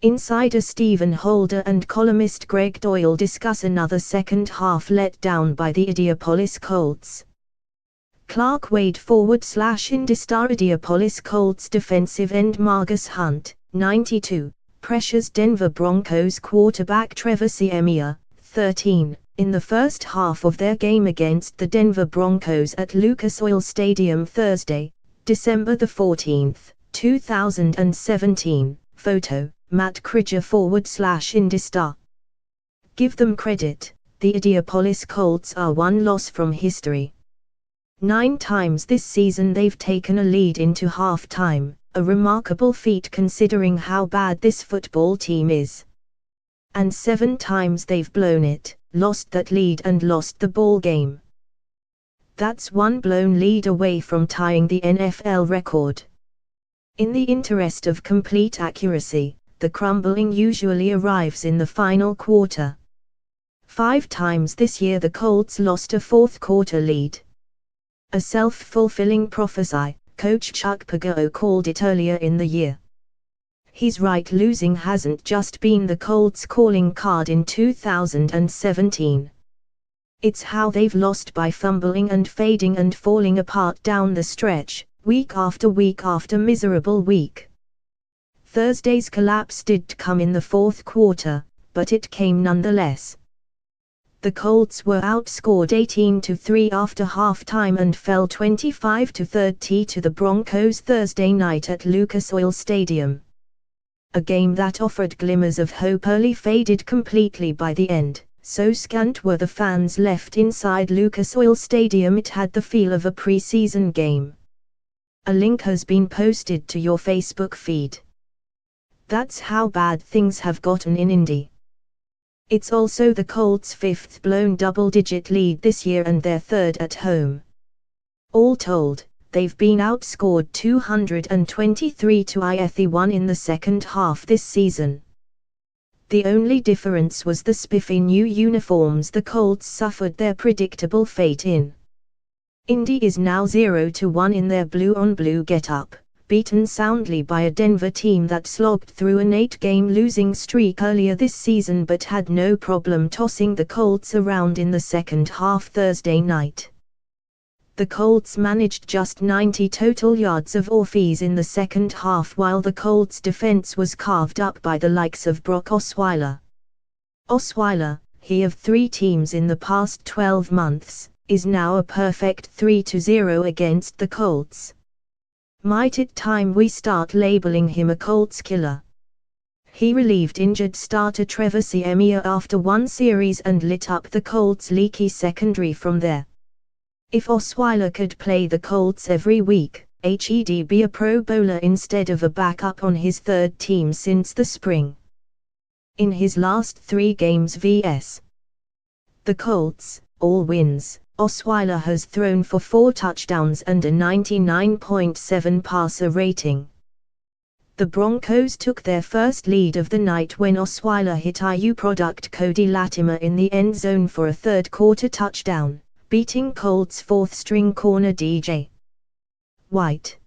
Insider Stephen Holder and columnist Greg Doyle discuss another second-half letdown by the Indianapolis Colts. Clark Wade /Indie Indianapolis Colts defensive end Margus Hunt, 92, pressures Denver Broncos quarterback Trevor Siemian, 13, in the first half of their game against the Denver Broncos at Lucas Oil Stadium Thursday, December 14, 2017. Photo, Matt Kridger /Indie. Give them credit, the Indianapolis Colts are one loss from history. 9 times this season they've taken a lead into halftime, a remarkable feat considering how bad this football team is. And 7 times they've blown it, lost that lead and lost the ball game. That's one blown lead away from tying the NFL record. In the interest of complete accuracy, the crumbling usually arrives in the final quarter. 5 times this year the Colts lost a fourth-quarter lead. A self-fulfilling prophecy, Coach Chuck Pagano called it earlier in the year. He's right, losing hasn't just been the Colts' calling card in 2017. It's how they've lost by fumbling and fading and falling apart down the stretch, week after miserable week. Thursday's collapse did come in the fourth quarter, but it came nonetheless. The Colts were outscored 18-3 after halftime and fell 25-30 to the Broncos Thursday night at Lucas Oil Stadium. A game that offered glimmers of hope early faded completely by the end, so scant were the fans left inside Lucas Oil Stadium it had the feel of a preseason game. A link has been posted to your Facebook feed. That's how bad things have gotten in Indy. It's also the Colts' 5th blown double-digit lead this year and their 3rd at home. All told, they've been outscored 223-1 in the second half this season. The only difference was the spiffy new uniforms the Colts suffered their predictable fate in. Indy is now 0-1 in their blue-on-blue get-up, beaten soundly by a Denver team that slogged through an 8-game losing streak earlier this season but had no problem tossing the Colts around in the second half Thursday night. The Colts managed just 90 total yards of offense in the second half while the Colts' defense was carved up by the likes of Brock Osweiler. Osweiler, he of 3 teams in the past 12 months, is now a perfect 3-0 against the Colts. Might it time we start labeling him a Colts killer? He relieved injured starter Trevor Siemian after 1 series and lit up the Colts' leaky secondary from there. If Osweiler could play the Colts every week, he'd be a Pro Bowler instead of a backup on his 3rd team since the spring. In his last 3 games vs. the Colts, all wins, Osweiler has thrown for 4 touchdowns and a 99.7 passer rating. The Broncos took their first lead of the night when Osweiler hit IU product Cody Latimer in the end zone for a third-quarter touchdown, beating Colts' 4th-string corner DJ White.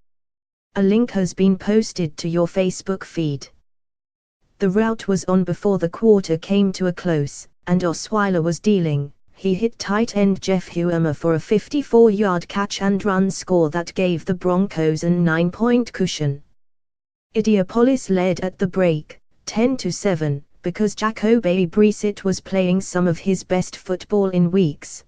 A link has been posted to your Facebook feed. The route was on before the quarter came to a close, and Osweiler was dealing. He hit tight end Jeff Huemer for a 54-yard catch-and-run score that gave the Broncos a 9-point cushion. Indianapolis led at the break, 10-7, because Jacoby Brissett was playing some of his best football in weeks.